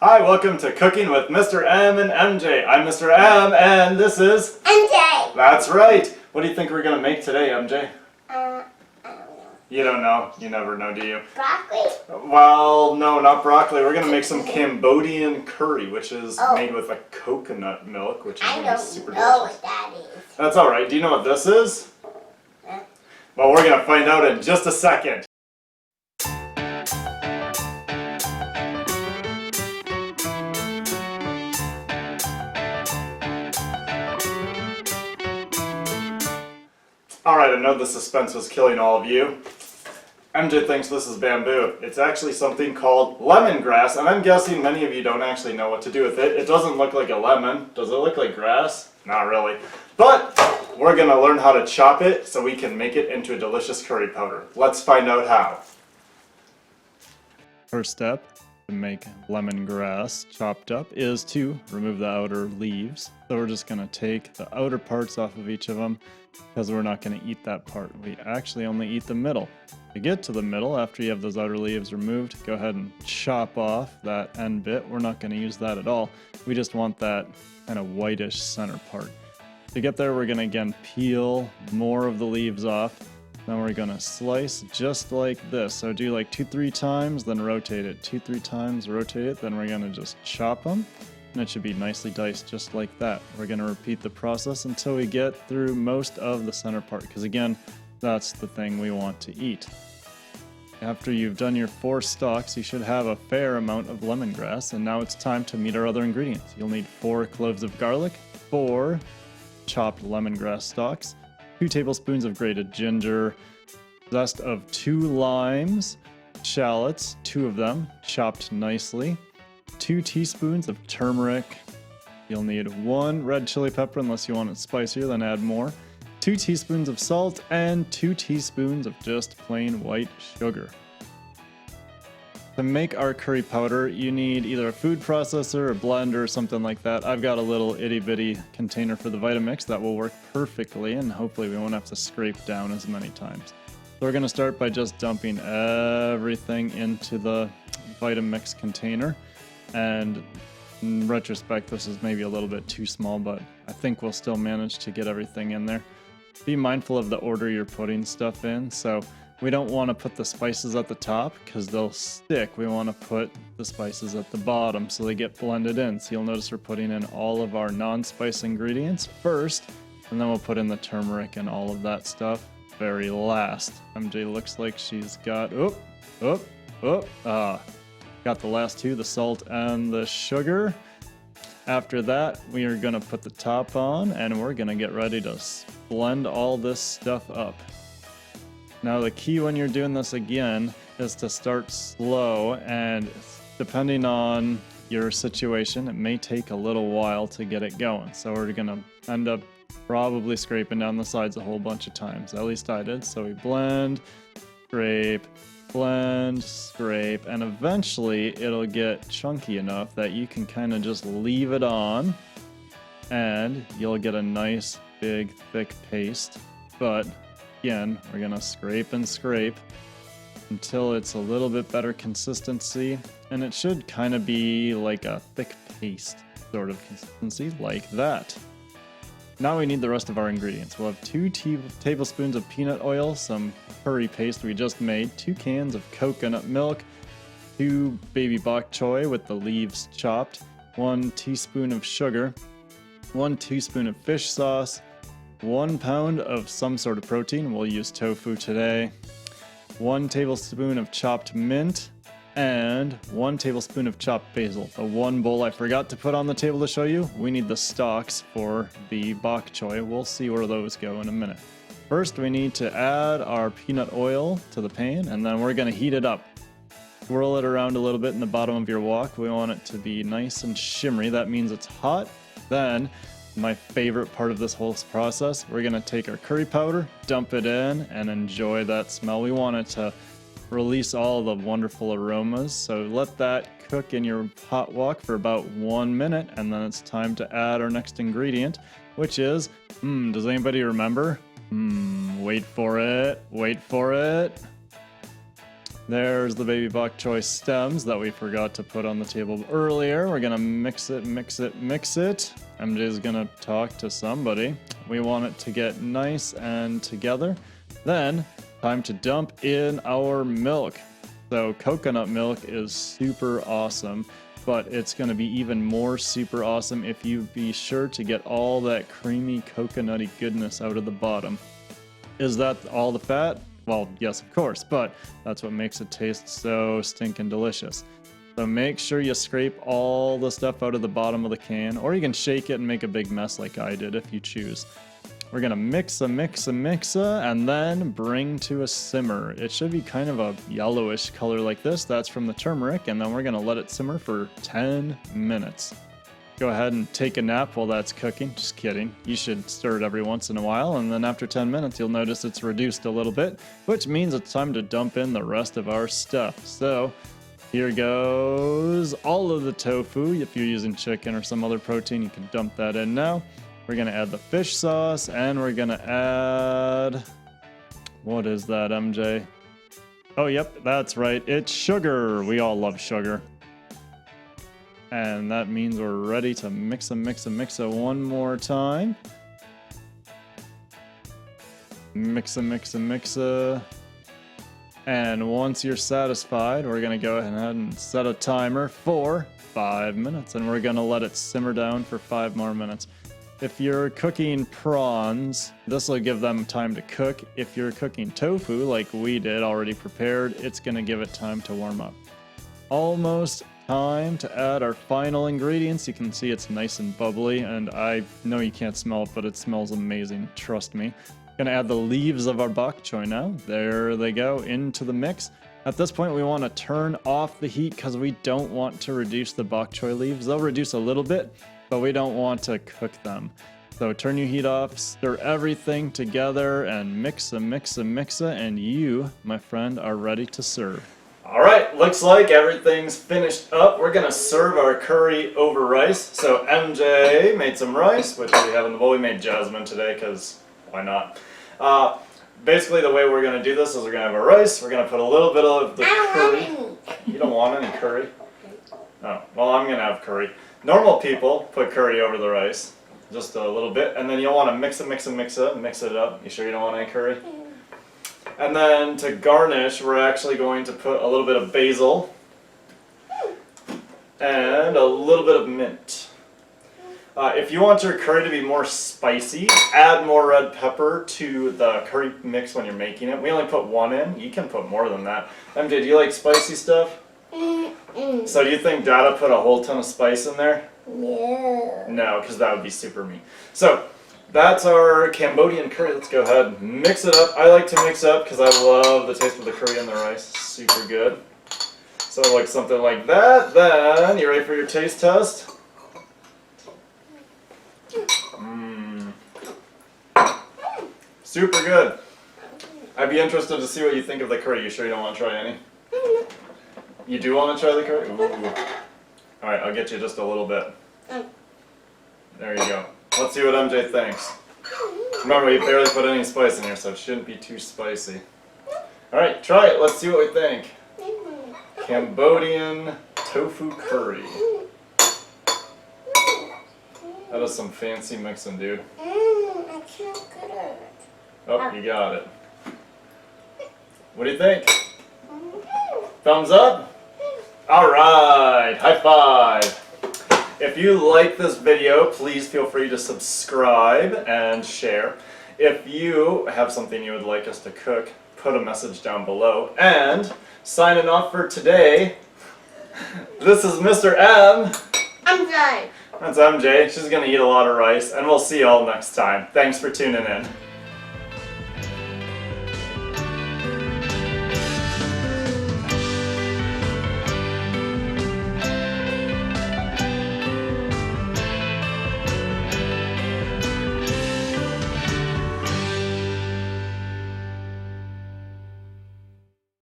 Hi, welcome to Cooking with Mr. M and MJ. I'm Mr. M and this is MJ. That's right. What do you think we're going to make today, MJ? I don't know. You don't know. You never know, do you? Broccoli? Well, no, not broccoli. We're going to make some Cambodian curry, which is made with a coconut milk, which is going to be super delicious. I don't know what that is. That's all right. Do you know what this is? Well, we're going to find out in just a second. Alright, I know the suspense was killing all of you. MJ thinks this is bamboo. It's actually something called lemongrass, and I'm guessing many of you don't actually know what to do with it. It doesn't look like a lemon. Does it look like grass? Not really. But we're going to learn how to chop it so we can make it into a delicious curry powder. Let's find out how. First step to make lemongrass chopped up is to remove the outer leaves. So we're just going to take the outer parts off of each of them because we're not going to eat that part. We actually only eat the middle. To get to the middle, after you have those outer leaves removed, go ahead and chop off that end bit. We're not going to use that at all. We just want that kind of whitish center part. To get there, we're going to again peel more of the leaves off. Then we're going to slice just like this. So do like 2-3 times, then rotate it. 2-3 times, rotate it. Then we're going to just chop them. And it should be nicely diced just like that. We're going to repeat the process until we get through most of the center part. Because again, that's the thing we want to eat. After you've done your 4 stalks, you should have a fair amount of lemongrass. And now it's time to meet our other ingredients. You'll need 4 cloves of garlic, 4 chopped lemongrass stalks, 2 tablespoons of grated ginger, zest of 2 limes, shallots, 2 of them, chopped nicely, 2 teaspoons of turmeric. You'll need 1 red chili pepper unless you want it spicier, then add more, 2 teaspoons of salt, and 2 teaspoons of just plain white sugar. To make our curry powder, you need either a food processor, a blender, or something like that. I've got a little itty-bitty container for the Vitamix that will work perfectly, and hopefully we won't have to scrape down as many times. So we're going to start by just dumping everything into the Vitamix container. And in retrospect, this is maybe a little bit too small, but I think we'll still manage to get everything in there. Be mindful of the order you're putting stuff in. So we don't want to put the spices at the top because they'll stick. We want to put the spices at the bottom so they get blended in. So you'll notice we're putting in all of our non-spice ingredients first, and then we'll put in the turmeric and all of that stuff very last. MJ looks like she's got, got the last 2, the salt and the sugar. After that, we are going to put the top on and we're going to get ready to blend all this stuff up. Now the key when you're doing this again is to start slow, and depending on your situation, it may take a little while to get it going. So we're going to end up probably scraping down the sides a whole bunch of times. At least I did. So we blend, scrape, blend, scrape, and eventually it'll get chunky enough that you can kind of just leave it on and you'll get a nice big thick paste. But again, we're gonna scrape and scrape until it's a little bit better consistency, and it should kind of be like a thick paste sort of consistency like that. Now we need the rest of our ingredients. We'll have 2 tablespoons of peanut oil, some curry paste we just made, 2 cans of coconut milk, 2 baby bok choy with the leaves chopped, 1 teaspoon of sugar, 1 teaspoon of fish sauce, 1 pound of some sort of protein, we'll use tofu today, 1 tablespoon of chopped mint, and 1 tablespoon of chopped basil. The one bowl I forgot to put on the table to show you, we need the stalks for the bok choy. We'll see where those go in a minute. First, we need to add our peanut oil to the pan, and then we're going to heat it up. Swirl it around a little bit in the bottom of your wok. We want it to be nice and shimmery. That means it's hot. Then, my favorite part of this whole process, we're going to take our curry powder, dump it in, and enjoy that smell. We want it to release all the wonderful aromas. So let that cook in your hot wok for about 1 minute, and then it's time to add our next ingredient, which is, does anybody remember? Wait for it. There's the baby bok choy stems that we forgot to put on the table earlier. We're gonna mix it, mix it, mix it. MJ's gonna talk to somebody. We want it to get nice and together. Then, time to dump in our milk. So coconut milk is super awesome, but it's gonna be even more super awesome if you be sure to get all that creamy coconutty goodness out of the bottom. Is that all the fat? Well, yes, of course, but that's what makes it taste so stinking delicious. So make sure you scrape all the stuff out of the bottom of the can, or you can shake it and make a big mess like I did if you choose. We're gonna mix and then bring to a simmer. It should be kind of a yellowish color like this. That's from the turmeric, and then we're gonna let it simmer for 10 minutes. Go ahead and take a nap while that's cooking. Just kidding. You should stir it every once in a while, and then after 10 minutes, you'll notice it's reduced a little bit, which means it's time to dump in the rest of our stuff. So here goes all of the tofu. If you're using chicken or some other protein, you can dump that in now. We're gonna add the fish sauce, and we're gonna add, what is that, MJ? Oh, yep, that's right. It's sugar. We all love sugar. And that means we're ready to mix it one more time. Mix it. And once you're satisfied, we're gonna go ahead and set a timer for 5 minutes, and we're gonna let it simmer down for 5 more minutes. If you're cooking prawns, this will give them time to cook. If you're cooking tofu, like we did, already prepared, it's gonna give it time to warm up. Almost time to add our final ingredients. You can see it's nice and bubbly, and I know you can't smell it, but it smells amazing, trust me. Gonna add the leaves of our bok choy now. There they go into the mix. At this point, we want to turn off the heat because we don't want to reduce the bok choy leaves. They'll reduce a little bit, but we don't want to cook them. So turn your heat off, stir everything together, and mix it, and you, my friend, are ready to serve. All right, looks like everything's finished up. We're gonna serve our curry over rice. So MJ made some rice, which we have in the bowl. We made jasmine today, because why not? Basically, the way we're gonna do this is we're gonna have our rice. We're gonna put a little bit of the curry. You don't want any curry? Oh, well, I'm gonna have curry. Normal people put curry over the rice, just a little bit, and then you'll want to mix it up. You sure you don't want any curry? And then to garnish, we're actually going to put a little bit of basil and a little bit of mint. If you want your curry to be more spicy, add more red pepper to the curry mix when you're making it. We only put 1 in. You can put more than that. MJ, do you like spicy stuff? So do you think Dada put a whole ton of spice in there? No. No, because that would be super mean. So that's our Cambodian curry. Let's go ahead and mix it up. I like to mix up because I love the taste of the curry and the rice. Super good. So like something like that. Then, you ready for your taste test? Super good. I'd be interested to see what you think of the curry. You sure you don't want to try any? You do want to try the curry? Ooh. Alright, I'll get you just a little bit. There you go. Let's see what MJ thinks. Remember, we barely put any spice in here, so it shouldn't be too spicy. Alright, try it. Let's see what we think. Cambodian tofu curry. That is some fancy mixing, dude. I can't get it. Oh, you got it. What do you think? Thumbs up? Alright, high five. If you like this video, please feel free to subscribe and share. If you have something you would like us to cook, put a message down below. And signing off for today, this is Mr. M. I'm done. That's MJ. She's going to eat a lot of rice, and we'll see you all next time. Thanks for tuning in.